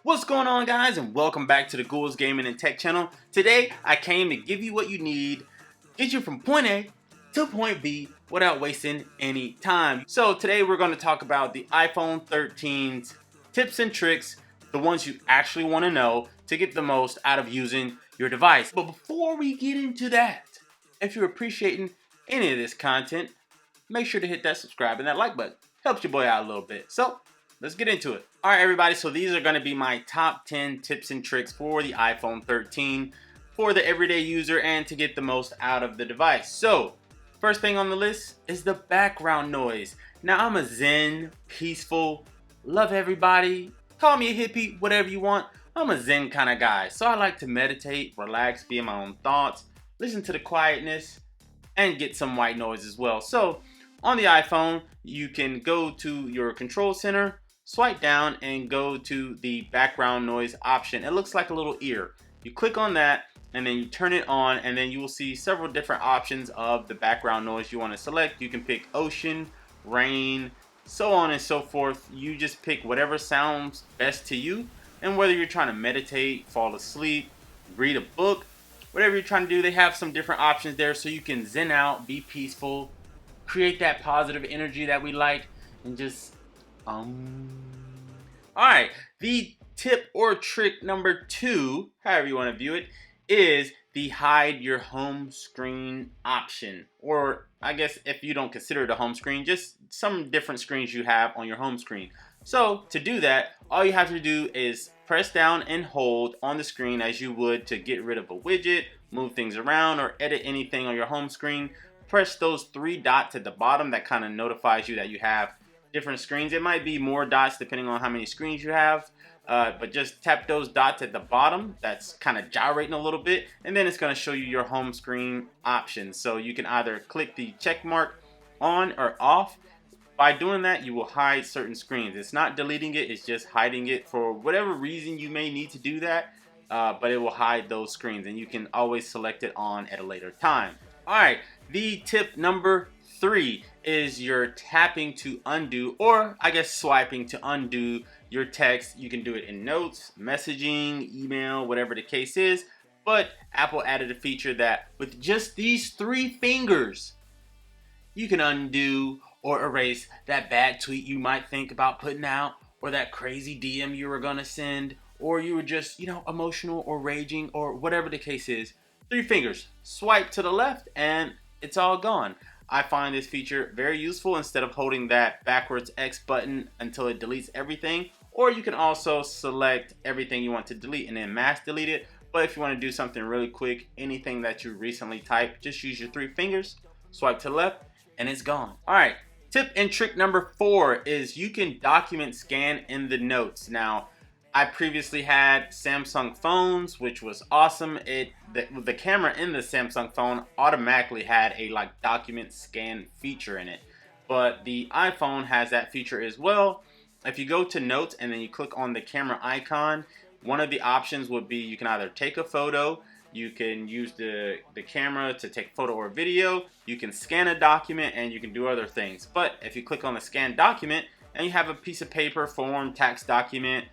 What's going on, guys, and welcome back to the Gould's Gaming and Tech channel. Today I came to give you what you need, get you from point A to point B without wasting any time. So today we're going to talk about the iPhone 13's tips and tricks, the ones you actually want to know to get the most out of using your device. But before we get into that, if you're appreciating any of this content, make sure to hit that subscribe and that like button. Helps your boy out a little bit. So let's get into it. All right, everybody, so these are going to be my top 10 tips and tricks for the iPhone 13 for the everyday user and to get the most out of the device. So first thing on the list is the background noise. Now, I'm a zen, peaceful, love everybody, call me a hippie, whatever you want. I'm a zen kind of guy, so I like to meditate, relax, be in my own thoughts, listen to the quietness, and get some white noise as well. So on the iPhone, you can go to your control center, swipe down, and go to the background noise option. It looks like a little ear. You click on that, and then you turn it on, and then you will see several different options of the background noise you want to select. You can pick ocean, rain, so on and so forth. You just pick whatever sounds best to you, and whether you're trying to meditate, fall asleep, read a book, whatever you're trying to do, they have some different options there so you can zen out, be peaceful, create that positive energy that we like, and just Alright, the tip or trick number 2, however you want to view it, is the hide your home screen option. Or I guess if you don't consider it a home screen, just some different screens you have on your home screen. So to do that, all you have to do is press down and hold on the screen as you would to get rid of a widget, move things around, or edit anything on your home screen. Press those 3 dots at the bottom that kind of notifies you that you have different screens. It might be more dots depending on how many screens you have, but just tap those dots at the bottom that's kind of gyrating a little bit, and then it's going to show you your home screen options. So you can either click the check mark on or off. By doing that, you will hide certain screens. It's not deleting it, it's just hiding it for whatever reason you may need to do that, but it will hide those screens, and you can always select it on at a later time. Alright, the tip number 3 is your tapping to undo, or I guess swiping to undo your text. You can do it in notes, messaging, email, whatever the case is, but Apple added a feature that with just these 3 fingers, you can undo or erase that bad tweet you might think about putting out, or that crazy DM you were gonna send, or you were just, emotional or raging, or whatever the case is. 3 fingers, swipe to the left, and it's all gone. I find this feature very useful instead of holding that backwards X button until it deletes everything. Or you can also select everything you want to delete and then mass delete it. But if you want to do something really quick, anything that you recently typed, just use your 3 fingers, swipe to the left, and it's gone. Alright, tip and trick number 4 is you can document scan in the notes. Now, I previously had Samsung phones, which was awesome. The camera in the Samsung phone automatically had a document scan feature in it. But the iPhone has that feature as well. If you go to notes and then you click on the camera icon, one of the options would be you can either take a photo, you can use the camera to take a photo or video, you can scan a document, and you can do other things. But if you click on the scan document and you have a piece of paper, form, tax document,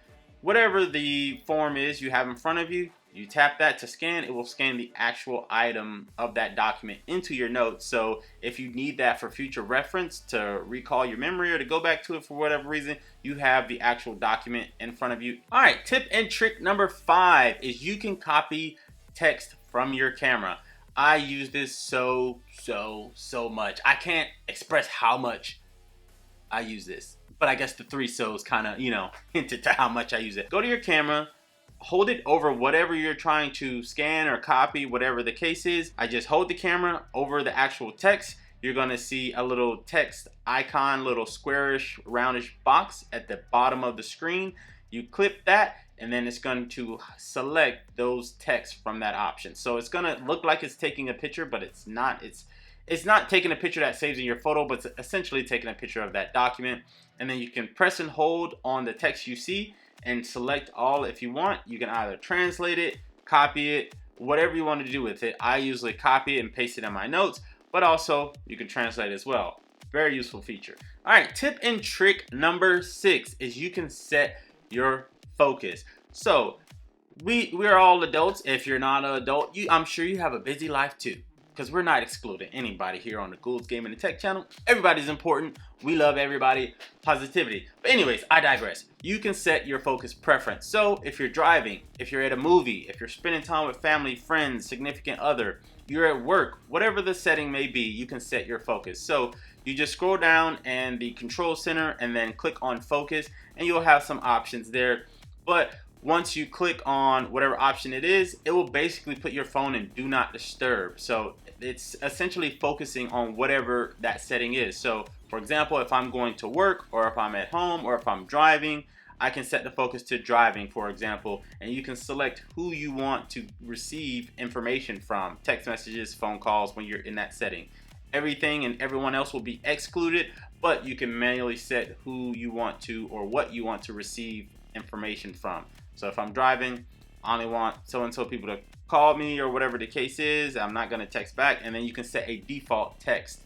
whatever the form is you have in front of you, you tap that to scan. It will scan the actual item of that document into your notes. So if you need that for future reference to recall your memory or to go back to it for whatever reason, you have the actual document in front of you. All right, tip and trick number 5 is you can copy text from your camera. I use this so much. I can't express how much I use this. But I guess the 3 so's kind of, hinted to how much I use it. Go to your camera, hold it over whatever you're trying to scan or copy, whatever the case is. I just hold the camera over the actual text. You're going to see a little text icon, little squarish, roundish box at the bottom of the screen. You click that, and then it's going to select those texts from that option. So it's going to look like it's taking a picture, but it's not. It's not taking a picture that saves in your photo, but it's essentially taking a picture of that document. And then you can press and hold on the text you see and select all if you want. You can either translate it, copy it, whatever you want to do with it. I usually copy it and paste it in my notes, but also you can translate as well. Very useful feature. All right, tip and trick number 6 is you can set your focus. So we're all adults. If you're not an adult, I'm sure you have a busy life too, because we're not excluding anybody here on the Gould's Gaming and Tech channel. Everybody's important. We love everybody. Positivity. But anyways, I digress. You can set your focus preference. So if you're driving, if you're at a movie, if you're spending time with family, friends, significant other, you're at work, whatever the setting may be, you can set your focus. So you just scroll down and the control center and then click on focus, and you'll have some options there. But once you click on whatever option it is, it will basically put your phone in do not disturb. So it's essentially focusing on whatever that setting is. So for example, if I'm going to work, or if I'm at home, or if I'm driving, I can set the focus to driving, for example, and you can select who you want to receive information from, text messages, phone calls, when you're in that setting. Everything and everyone else will be excluded, but you can manually set who you want to or what you want to receive information from. So if I'm driving, I only want so-and-so people to call me, or whatever the case is. I'm not going to text back. And then you can set a default text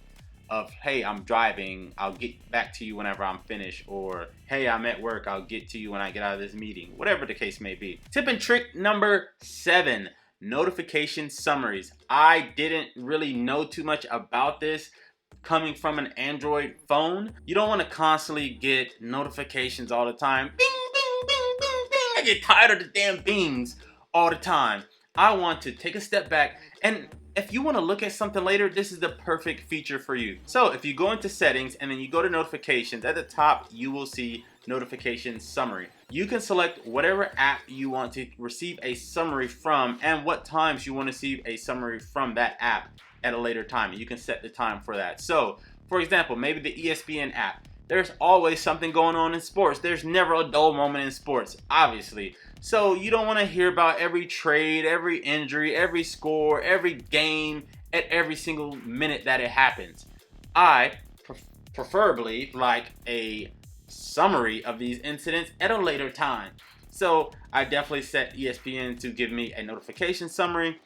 of, hey, I'm driving, I'll get back to you whenever I'm finished, or hey, I'm at work, I'll get to you when I get out of this meeting, whatever the case may be. Tip and trick number 7, notification summaries. I didn't really know too much about this coming from an Android phone. You don't want to constantly get notifications all the time. Bing, bing, bing, bing, bing. I get tired of the damn bings all the time. I want to take a step back, and if you want to look at something later, this is the perfect feature for you. So if you go into settings and then you go to notifications, at the top you will see notification summary. You can select whatever app you want to receive a summary from and what times you want to receive a summary from that app at a later time. You can set the time for that. So for example, maybe the ESPN app. There's always something going on in sports. There's never a dull moment in sports, obviously. So you don't want to hear about every trade, every injury, every score, every game at every single minute that it happens. I preferably like a summary of these incidents at a later time. So I definitely set ESPN to give me a notification summary.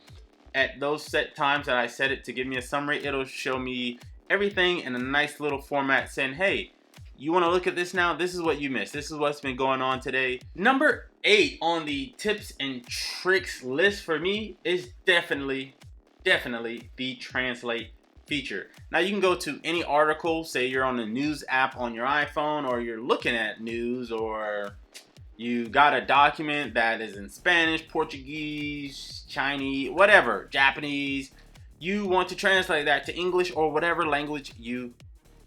At those set times that I set it to give me a summary, it'll show me everything in a nice little format saying, hey, you want to look at this now? This is what you missed. This is what's been going on today. Number 8 on the tips and tricks list for me is definitely the translate feature. Now you can go to any article, say you're on the news app on your iPhone, or you're looking at news, or you got a document that is in Spanish, Portuguese, Chinese, whatever, Japanese. You want to translate that to English or whatever language you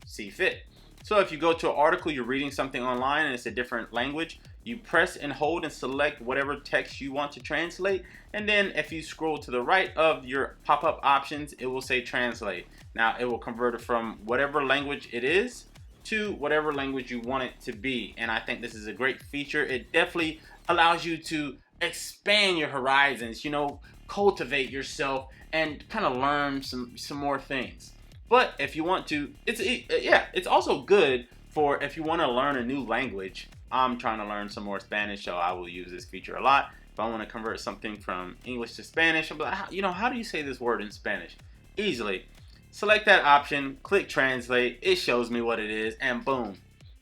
see fit. So if you go to an article, you're reading something online and it's a different language, you press and hold and select whatever text you want to translate. And then if you scroll to the right of your pop-up options, it will say translate. Now it will convert it from whatever language it is to whatever language you want it to be. And I think this is a great feature. It definitely allows you to expand your horizons, you know, cultivate yourself and kind of learn some more things. But if you want to, it's also good for if you want to learn a new language. I'm trying to learn some more Spanish, so I will use this feature a lot. If I want to convert something from English to Spanish, I'm like, you know, how do you say this word in Spanish? Easily. Select that option, click translate, it shows me what it is, and boom,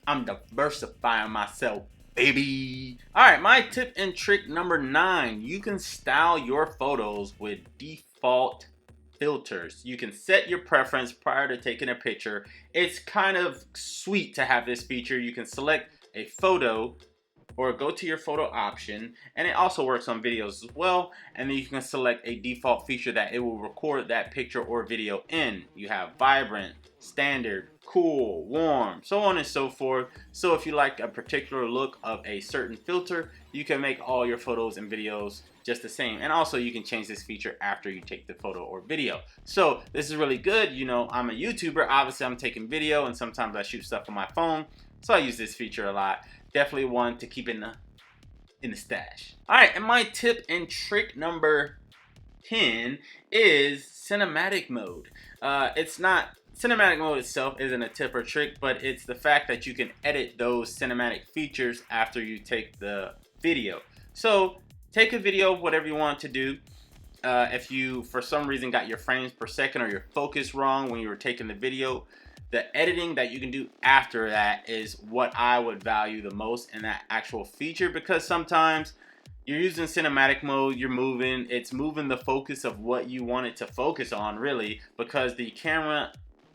I'm diversifying myself, baby. Alright, my tip and trick number 9. You can style your photos with default filters. You can set your preference prior to taking a picture. It's kind of sweet to have this feature. You can select a photo or go to your photo option, and it also works on videos as well, and then you can select a default feature that it will record that picture or video in. You have vibrant, standard, cool, warm, so on and so forth. So if you like a particular look of a certain filter, you can make all your photos and videos just the same. And also you can change this feature after you take the photo or video. So this is really good. You know, I'm a YouTuber, obviously I'm taking video, and sometimes I shoot stuff on my phone, so I use this feature a lot. Definitely one to keep in the stash. Alright, and my tip and trick number 10 is cinematic mode. Cinematic mode itself isn't a tip or trick, but it's the fact that you can edit those cinematic features after you take the video. So take a video of whatever you want to do. If you for some reason got your frames per second or your focus wrong when you were taking the video, the editing that you can do after that is what I would value the most in that actual feature, because sometimes you're using cinematic mode, it's moving the focus of what you want it to focus on, really, because the camera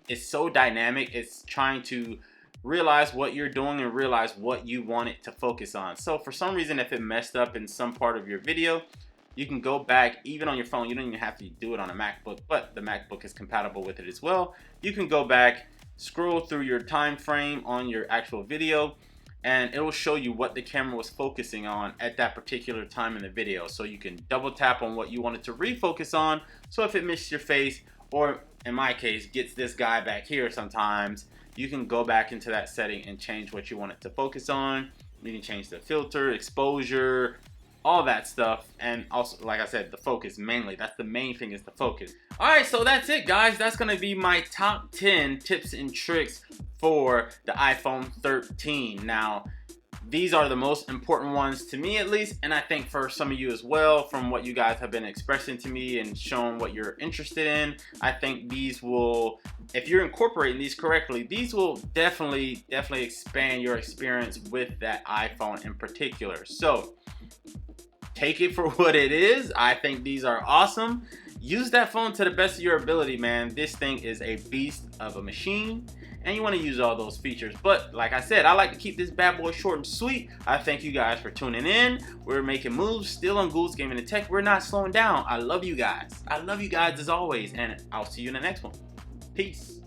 is so dynamic. It's trying to realize what you're doing and realize what you want it to focus on. So for some reason, if it messed up in some part of your video, you can go back, even on your phone. You don't even have to do it on a MacBook, but the MacBook is compatible with it as well. You can go back, scroll through your time frame on your actual video, and it will show you what the camera was focusing on at that particular time in the video. So you can double tap on what you wanted to refocus on. So if it missed your face, or in my case, gets this guy back here sometimes, you can go back into that setting and change what you want it to focus on. You can change the filter, exposure, all that stuff, and also, like I said, the focus mainly. That's the main thing, is the focus. Alright, so that's it, guys. That's gonna be my top 10 tips and tricks for the iPhone 13. Now, these are the most important ones to me, at least, and I think for some of you as well, from what you guys have been expressing to me and showing what you're interested in. I think these will, if you're incorporating these correctly, these will definitely expand your experience with that iPhone in particular. So take it for what it is. I think these are awesome. Use that phone to the best of your ability, man. This thing is a beast of a machine, and you want to use all those features. But like I said, I like to keep this bad boy short and sweet. I thank you guys for tuning in. We're making moves still on Gould's Gaming and Tech. We're not slowing down. I love you guys. I love you guys as always, and I'll see you in the next one. Peace.